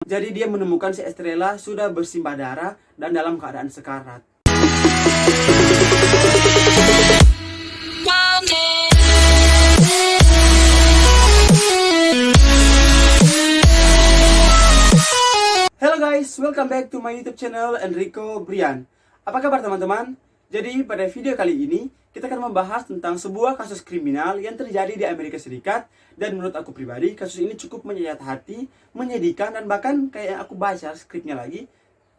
Jadi dia menemukan si Estrella sudah bersimbah darah dan dalam keadaan sekarat. Hello guys, welcome back to my YouTube channel Enrico Brian. Apa kabar teman-teman? Jadi pada video kali ini kita akan membahas tentang sebuah kasus kriminal yang terjadi di Amerika Serikat. Dan menurut aku pribadi, kasus ini cukup menyayat hati, menyedihkan, dan bahkan kayak aku baca skripnya lagi,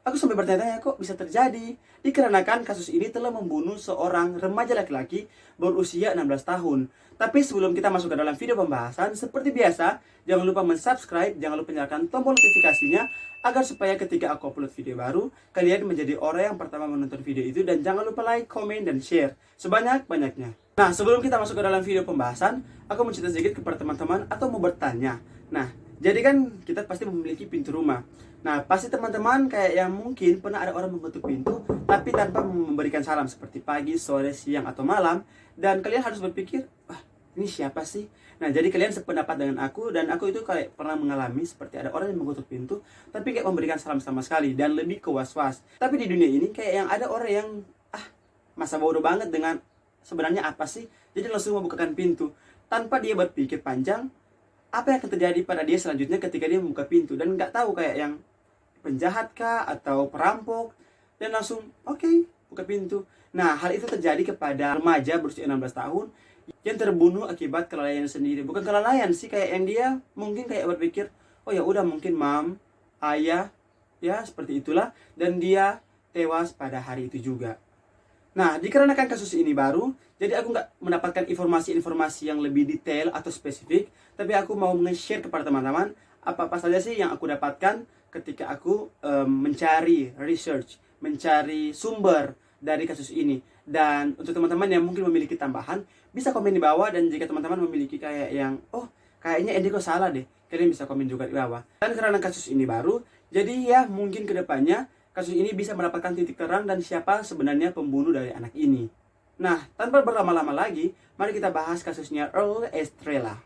aku sampai bertanya-tanya kok bisa terjadi. Dikarenakan kasus ini telah membunuh seorang remaja laki-laki berusia 16 tahun. Tapi sebelum kita masuk ke dalam video pembahasan, seperti biasa, jangan lupa subscribe, jangan lupa nyalakan tombol notifikasinya, agar supaya ketika aku upload video baru, kalian menjadi orang yang pertama menonton video itu. Dan jangan lupa like, komen, dan share sebanyak-banyaknya. Nah, sebelum kita masuk ke dalam video pembahasan, aku mau cerita sedikit kepada teman-teman atau mau bertanya. Nah, jadi kan kita pasti memiliki pintu rumah. Nah, pasti teman-teman kayak yang mungkin pernah ada orang mengetuk pintu tapi tanpa memberikan salam seperti pagi, sore, siang, atau malam. Dan kalian harus berpikir, wah, ini siapa sih? Nah, jadi kalian sependapat dengan aku, dan aku itu kayak pernah mengalami seperti ada orang yang mengetuk pintu tapi kayak memberikan salam sama sekali dan lebih ke was-was. Tapi di dunia ini kayak yang ada orang yang masa bodoh banget dengan sebenarnya apa sih? Jadi langsung membukakan pintu tanpa dia berpikir panjang apa yang akan terjadi pada dia selanjutnya ketika dia membuka pintu, dan nggak tahu kayak yang penjahat kah atau perampok, dan langsung oke, buka pintu. Nah, hal itu terjadi kepada remaja berusia 16 tahun yang terbunuh akibat kelalaian sendiri. Bukan kelalaian sih, kayak yang dia mungkin kayak berpikir, oh ya udah mungkin mam, ayah, ya seperti itulah, dan dia tewas pada hari itu juga. Nah, dikarenakan kasus ini baru, jadi aku nggak mendapatkan informasi-informasi yang lebih detail atau spesifik, tapi aku mau nge-share kepada teman-teman apa-apa saja sih yang aku dapatkan ketika aku mencari research, mencari sumber dari kasus ini. Dan untuk teman-teman yang mungkin memiliki tambahan, bisa komen di bawah. Dan jika teman-teman memiliki kayak yang, oh kayaknya Enrico salah deh, kalian bisa komen juga di bawah. Dan karena kasus ini baru, jadi ya mungkin kedepannya kasus ini bisa mendapatkan titik terang dan siapa sebenarnya pembunuh dari anak ini. Nah, tanpa berlama-lama lagi, mari kita bahas kasusnya Earl Estrella.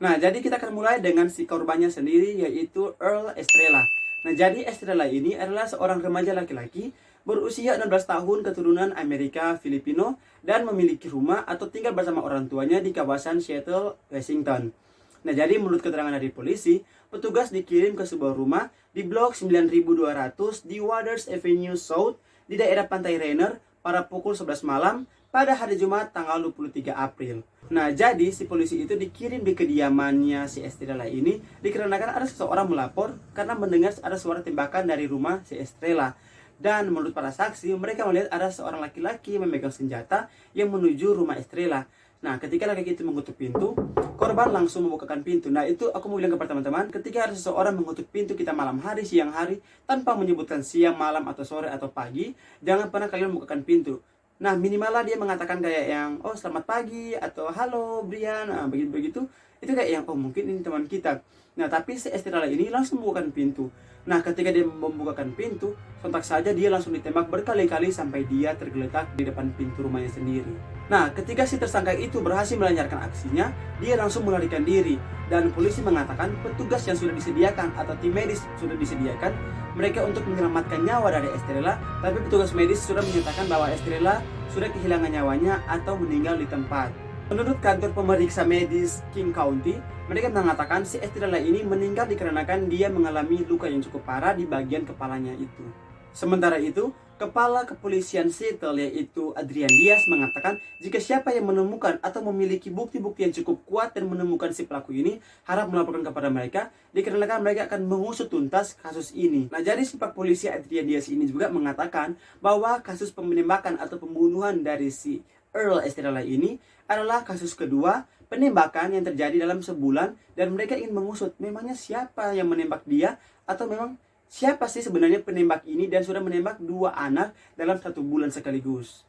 Nah, jadi kita akan mulai dengan si korbannya sendiri, yaitu Earl Estrella. Nah, jadi Estrella ini adalah seorang remaja laki-laki berusia 16 tahun, keturunan Amerika Filipino, dan memiliki rumah atau tinggal bersama orang tuanya di kawasan Seattle, Washington. Nah, jadi menurut keterangan dari polisi, petugas dikirim ke sebuah rumah di blok 9200 di Waters Avenue South di daerah Pantai Rainier pada pukul 11 malam pada hari Jumat tanggal 23 April. Nah, jadi si polisi itu dikirim di kediamannya si Estrella ini dikarenakan ada seseorang melapor karena mendengar ada suara tembakan dari rumah si Estrella. Dan menurut para saksi, mereka melihat ada seorang laki-laki memegang senjata yang menuju rumah Estrella. Nah, ketika laki-laki itu mengetuk pintu, korban langsung membukakan pintu. Nah, itu aku mau bilang kepada teman-teman, ketika ada seseorang mengetuk pintu kita malam hari, siang hari, tanpa menyebutkan siang, malam, atau sore, atau pagi, jangan pernah kalian membukakan pintu. Nah, minimal lah dia mengatakan kayak yang, oh selamat pagi, atau halo Brian, nah, begitu-begitu. Itu kayak yang, oh mungkin ini teman kita. Nah, tapi si Estrella ini langsung membukakan pintu. Nah, ketika dia membukakan pintu, sontak saja dia langsung ditembak berkali-kali sampai dia tergeletak di depan pintu rumahnya sendiri. Nah, ketika si tersangka itu berhasil melancarkan aksinya, dia langsung melarikan diri. Dan polisi mengatakan petugas yang sudah disediakan atau tim medis sudah disediakan mereka untuk menyelamatkan nyawa dari Estrella, tapi petugas medis sudah menyatakan bahwa Estrella sudah kehilangan nyawanya atau meninggal di tempat. Menurut kantor pemeriksa medis King County, mereka mengatakan si Estrella ini meninggal dikarenakan dia mengalami luka yang cukup parah di bagian kepalanya itu. Sementara itu, Kepala Kepolisian Seattle yaitu Adrian Diaz mengatakan jika siapa yang menemukan atau memiliki bukti-bukti yang cukup kuat dan menemukan si pelaku ini, harap melaporkan kepada mereka dikarenakan mereka akan mengusut tuntas kasus ini. Nah, jadi si Pak Polisi Adrian Diaz ini juga mengatakan bahwa kasus penembakan atau pembunuhan dari si Earl Estrella ini adalah kasus kedua penembakan yang terjadi dalam sebulan, dan mereka ingin mengusut memangnya siapa yang menembak dia, atau memang siapa sih sebenarnya penembak ini dan sudah menembak dua anak dalam satu bulan sekaligus.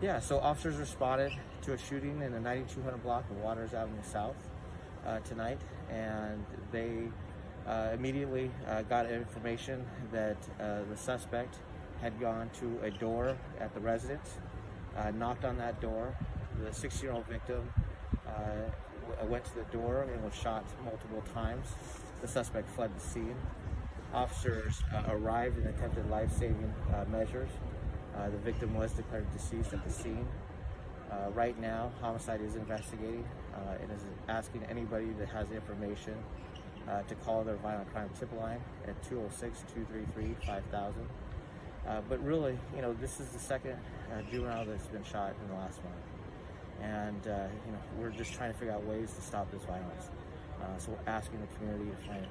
Yeah, so officers responded to a shooting in the 9200 block of Waters Avenue South tonight, and they immediately got information that the suspect had gone to a door at the residence, knocked on that door. The 16-year-old victim went to the door and was shot multiple times. The suspect fled the scene. officers arrived and attempted life-saving measures. The victim was declared deceased at the scene. Right now, homicide is investigating and is asking anybody that has information to call their violent crime tip line at 206-233-5000. But really, this is the second juvenile that's been shot in the last month. And, we're just trying to figure out ways to stop this violence. So we're asking the community to find,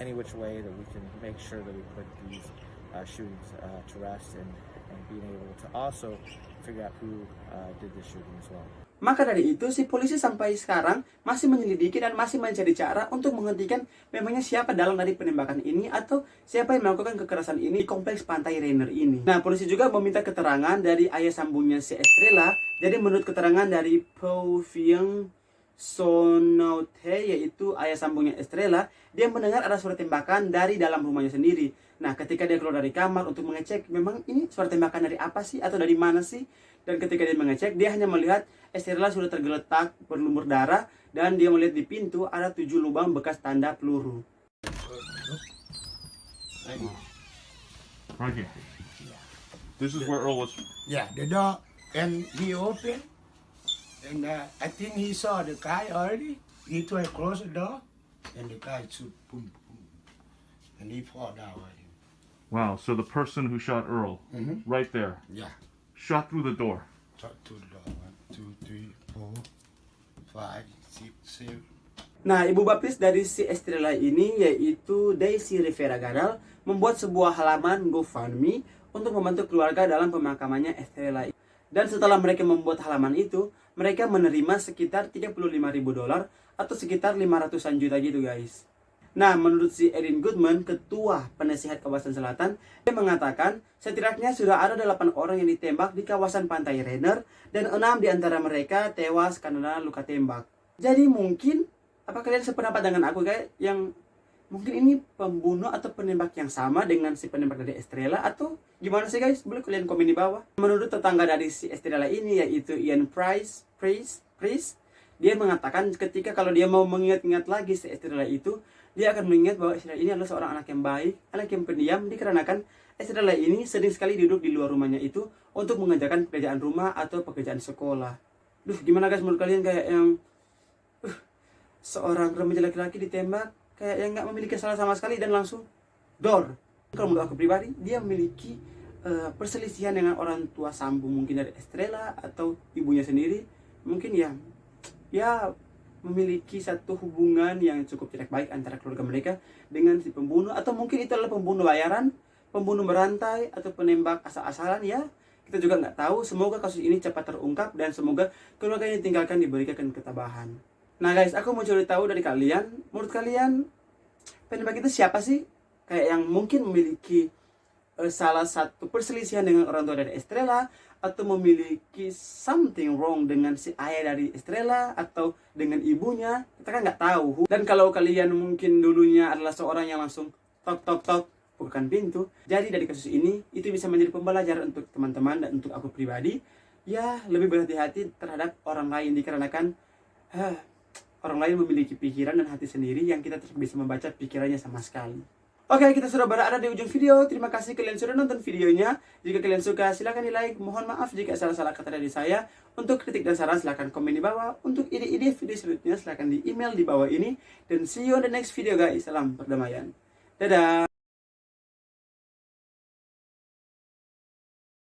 any which way that we can make sure that we put these shootings to rest and being able to also figure out who did this shooting as well. Maka dari itu, si polisi sampai sekarang masih menyelidiki dan masih mencari cara untuk menghentikan memangnya siapa dalang dari penembakan ini atau siapa yang melakukan kekerasan ini di kompleks Pantai Rainier ini. Nah, polisi juga meminta keterangan dari ayah sambungnya si Estrella. Jadi menurut keterangan dari Po Vieng Sonote, yaitu ayah sambungnya Estrella, dia mendengar ada suara tembakan dari dalam rumahnya sendiri. Nah, ketika dia keluar dari kamar untuk mengecek, memang ini suara tembakan dari apa sih atau dari mana sih? Dan ketika dia mengecek, dia hanya melihat Estrella sudah tergeletak berlumur darah dan dia melihat di pintu ada 7 lubang bekas tanda peluru. Right here. This is where Earl was. Yeah, the door, and he opened, and I think he saw the guy already. He tried to close the door, and the guy shoot, boom, boom, and he fall down. Wow. So the person who shot Earl, right there, Yeah, shot through the door. shot to the door. 1, 2, 3, 4, 5, 6, 7. Nah, ibu baptis dari si Estrella ini yaitu Daisy Rivera Gadal membuat sebuah halaman GoFundMe untuk membantu keluarga dalam pemakamannya Estrella. Dan setelah mereka membuat halaman itu, mereka menerima sekitar $35.000 atau sekitar 500-an juta gitu guys. Nah, menurut si Erin Goodman, ketua penasihat kawasan selatan, dia mengatakan setidaknya sudah ada 8 orang yang ditembak di kawasan Pantai Rainier dan 6 di antara mereka tewas karena luka tembak. Jadi mungkin, apa kalian sependapat dengan aku kayak yang mungkin ini pembunuh atau penembak yang sama dengan si penembak dari Estrella atau gimana sih guys? Boleh kalian komen di bawah. Menurut tetangga dari si Estrella ini yaitu Ian Price, dia mengatakan ketika kalau dia mau mengingat-ingat lagi si Estrella itu, dia akan mengingat bahwa Estrella ini adalah seorang anak yang baik, anak yang pendiam, dikarenakan Estrella ini sering sekali duduk di luar rumahnya itu untuk mengerjakan pekerjaan rumah atau pekerjaan sekolah. Gimana guys menurut kalian kayak yang seorang remaja laki-laki ditembak kayak yang nggak memiliki salah sama sekali dan langsung door. Kalau menurut aku pribadi, dia memiliki perselisihan dengan orang tua sambung mungkin dari Estrella atau ibunya sendiri. Mungkin ya memiliki satu hubungan yang cukup tidak baik antara keluarga mereka dengan si pembunuh, atau mungkin itu adalah pembunuh bayaran, pembunuh berantai, atau penembak asal-asalan ya. Kita juga nggak tahu. Semoga kasus ini cepat terungkap dan semoga keluarga yang ditinggalkan diberikan ketabahan. Nah guys, aku mau cari tahu dari kalian, menurut kalian penembak itu siapa sih? Kayak yang mungkin memiliki salah satu perselisihan dengan orang tua dari Estrella, atau memiliki something wrong dengan si ayah dari Estrella atau dengan ibunya, kita kan nggak tahu. Dan kalau kalian mungkin dulunya adalah seorang yang langsung tok bukakan pintu, jadi dari kasus ini itu bisa menjadi pembelajaran untuk teman-teman dan untuk aku pribadi, ya lebih berhati-hati terhadap orang lain dikarenakan orang lain memiliki pikiran dan hati sendiri yang kita tidak bisa membaca pikirannya sama sekali. Oke, kita sudah berada di ujung video. Terima kasih kalian sudah nonton videonya. Jika kalian suka, silahkan di like. Mohon maaf jika salah-salah kata dari saya. Untuk kritik dan saran, silahkan komen di bawah. Untuk ide-ide video selanjutnya, silahkan di email di bawah ini. Dan see you on the next video guys. Salam perdamaian. Dadah.